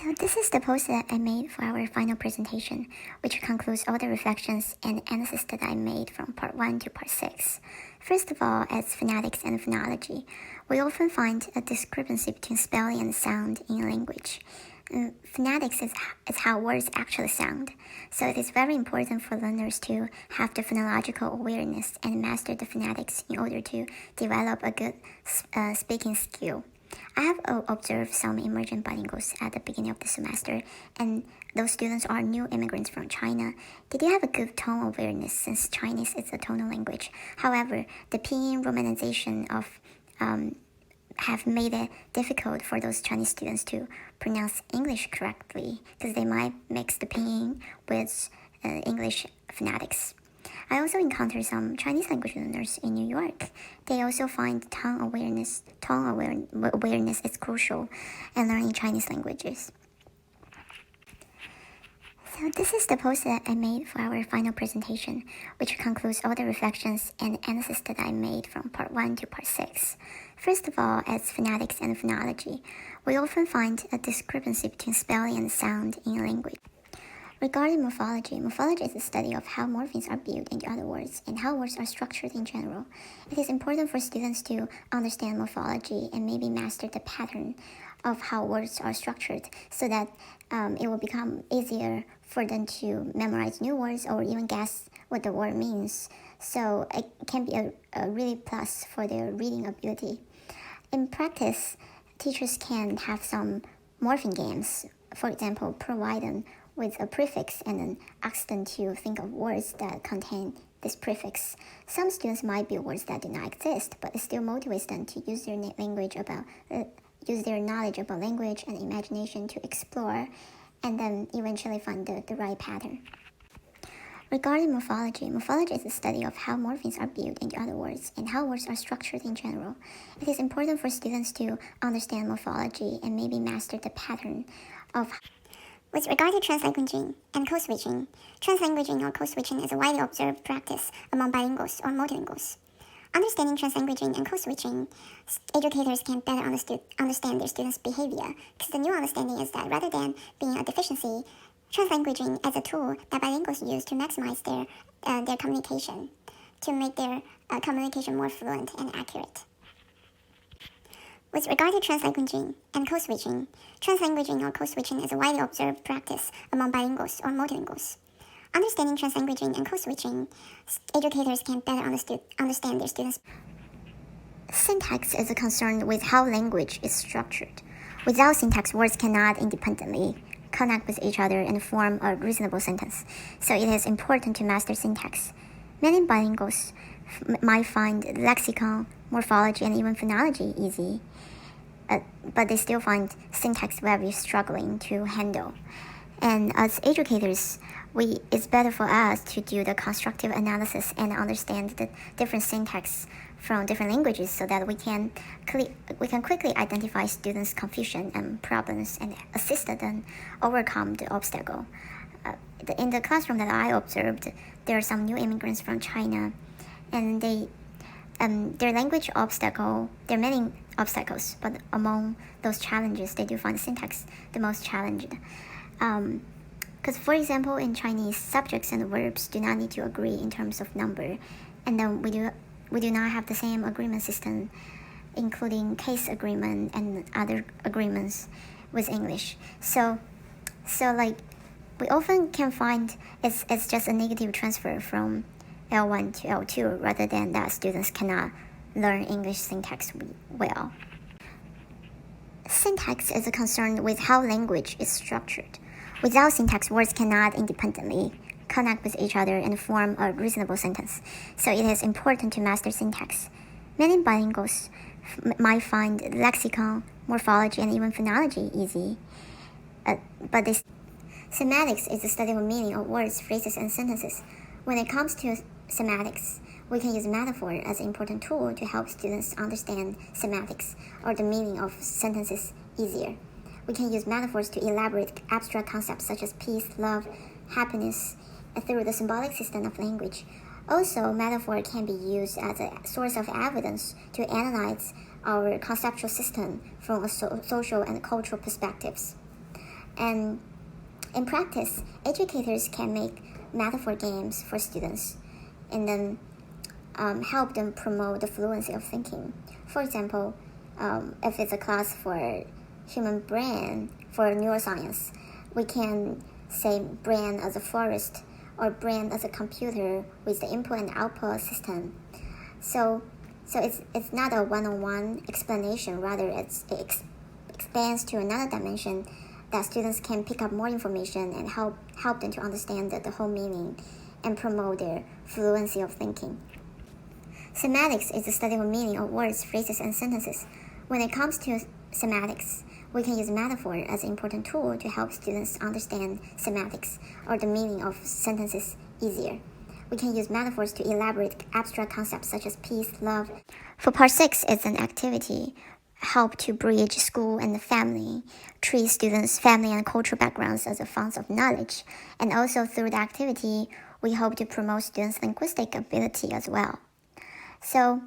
So this is the post that I made for our final presentation, which concludes all the reflections and analysis that I made from part 1 to part 6. First of all, as phonetics and phonology, we often find a discrepancy between spelling and sound in language. Phonetics is how words actually sound, so it is very important for learners to have the phonological awareness and master the phonetics in order to develop a good speaking skill. I have observed some emerging bilinguals at the beginning of the semester, and those students are new immigrants from China. They do have a good tone awareness since Chinese is a tonal language. However, the pinyin romanization of have made it difficult for those Chinese students to pronounce English correctly because they might mix the pinyin with English phonetics. I also encountered some Chinese language learners in New York. They also find tongue awareness is crucial in learning Chinese languages. So this is the post that I made for our final presentation, which concludes all the reflections and analysis that I made from part 1 to part 6. First of all, as phonetics and phonology, we often find a discrepancy between spelling and sound in language. Regarding morphology is the study of how morphemes are built into other words and how words are structured in general. It is important for students to understand morphology and maybe master the pattern of how words are structured so that it will become easier for them to memorize new words or even guess what the word means. So it can be a really plus for their reading ability. In practice, teachers can have some morpheme games. For example, provide them with a prefix and then ask them to think of words that contain this prefix. Some students might build words that do not exist, but it still motivates them to use their use their knowledge about language and imagination to explore, and then eventually find the right pattern. Regarding morphology is the study of how morphemes are built into other words and how words are structured in general. It is important for students to understand morphology and maybe master the pattern of. With regard to translanguaging and code-switching, translanguaging or code-switching is a widely observed practice among bilinguals or multilinguals. Understanding translanguaging and code-switching, educators can better understand their students' behavior, because the new understanding is that rather than being a deficiency, translanguaging as a tool that bilinguals use to maximize their communication, to make their communication more fluent and accurate. With regard to translanguaging and code-switching, translanguaging or code-switching is a widely observed practice among bilinguals or multilinguals. Understanding translanguaging and code-switching, educators can better understand their students. Syntax is concerned with how language is structured. Without syntax, words cannot independently connect with each other and form a reasonable sentence, so it is important to master syntax. Many bilinguals might find lexicon, morphology, and even phonology easy, but they still find syntax very struggling to handle. And as educators, it's better for us to do the constructive analysis and understand the different syntax from different languages so that we can quickly identify students' confusion and problems and assist them overcome the obstacle. In the classroom that I observed, there are some new immigrants from China, and their language obstacle, there are many obstacles, but among those challenges, they do find syntax the most challenged. Because, for example, in Chinese, subjects and verbs do not need to agree in terms of number, and then we do not have the same agreement system, including case agreement and other agreements with English. So like we often can find it's just a negative transfer from L1 to L2 rather than that students cannot learn English syntax well. Syntax is concerned with how language is structured. Without syntax, words cannot independently connect with each other and form a reasonable sentence, so it is important to master syntax. Many bilinguals might find lexicon, morphology, and even phonology easy, but semantics is the study of meaning of words, phrases, and sentences. When it comes to semantics, we can use metaphor as an important tool to help students understand semantics or the meaning of sentences easier. We can use metaphors to elaborate abstract concepts such as peace, love, happiness through the symbolic system of language. Also, metaphor can be used as a source of evidence to analyze our conceptual system from a social and cultural perspectives. And in practice, educators can make metaphor games for students and then help them promote the fluency of thinking. For example, if it's a class for human brain for neuroscience, we can say brain as a forest or brain as a computer with the input and output system. So it's not a one-on-one explanation, rather it expands to another dimension that students can pick up more information and help them to understand the whole meaning and promote their fluency of thinking. Semantics is the study of meaning of words, phrases, and sentences. When it comes to semantics, we can use metaphor as an important tool to help students understand semantics or the meaning of sentences easier. We can use metaphors to elaborate abstract concepts such as peace, love. For part 6, it's an activity help to bridge school and the family, treat students' family and cultural backgrounds as a font of knowledge, and also through the activity, we hope to promote students' linguistic ability as well. So,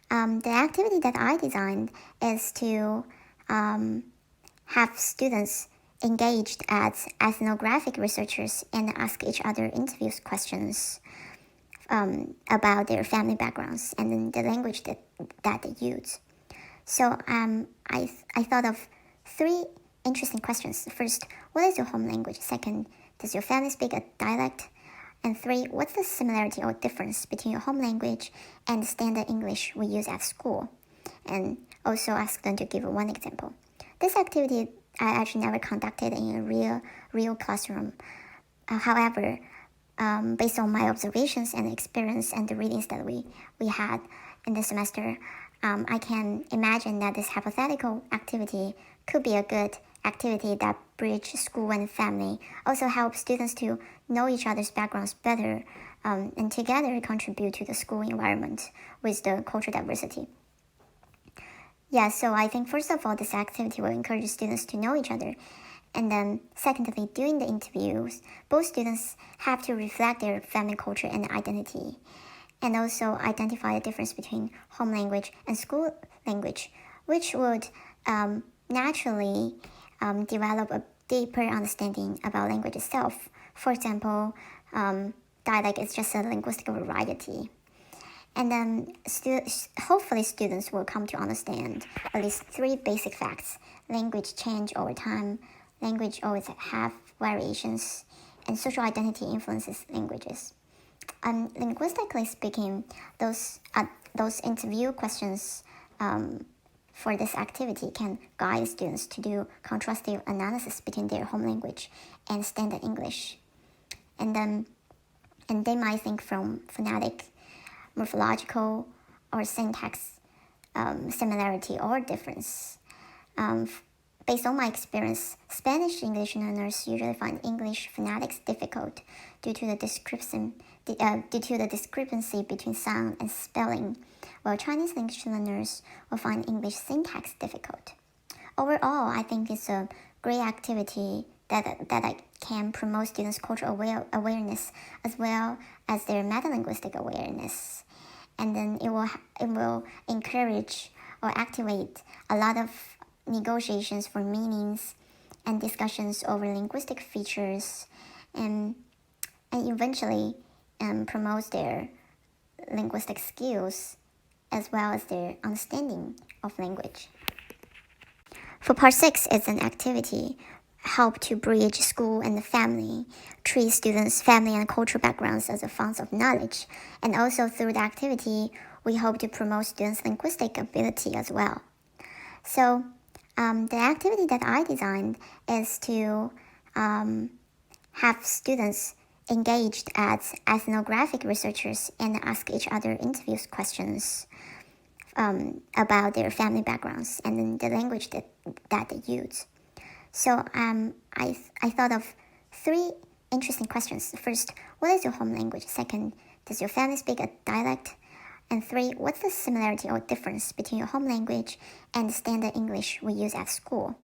the activity that I designed is to have students engaged as ethnographic researchers and ask each other interviews questions about their family backgrounds and the language that they use. So I thought of 3 interesting questions. First, what is your home language? Second, does your family speak a dialect? And 3, what's the similarity or difference between your home language and the standard English we use at school? And also ask them to give 1 example. This activity I actually never conducted in a real classroom. However, based on my observations and experience and the readings that we had in the semester, I can imagine that this hypothetical activity could be a good activity that bridges school and family, also helps students to know each other's backgrounds better, and together contribute to the school environment with the cultural diversity. Yeah, so I think first of all, this activity will encourage students to know each other. And then secondly, during the interviews, both students have to reflect their family culture and identity, and also identify the difference between home language and school language, which would naturally develop a deeper understanding about language itself. For example, dialect is just a linguistic variety. And then hopefully students will come to understand at least 3 basic facts. Language change over time, language always have variations, and social identity influences languages. Linguistically speaking, those interview questions for this activity can guide students to do contrastive analysis between their home language and standard English. And they might think from phonetic, morphological, or syntax similarity or difference. Based on my experience, Spanish English learners usually find English phonetics difficult due to the discrepancy between sound and spelling, while Chinese English learners will find English syntax difficult. Overall, I think it's a great activity that can promote students' cultural awareness as well as their metalinguistic awareness. And then it will encourage or activate a lot of negotiations for meanings and discussions over linguistic features, and eventually promotes their linguistic skills as well as their understanding of language. For part 6, it's an activity help to bridge school and the family, treat students' family and cultural backgrounds as a font of knowledge, and also through the activity, we hope to promote students' linguistic ability as well. So, the activity that I designed is to have students engaged as ethnographic researchers and ask each other interviews questions about their family backgrounds and the language that they use. So I thought of 3 interesting questions. First, what is your home language? Second, does your family speak a dialect? And 3, what's the similarity or difference between your home language and the standard English we use at school?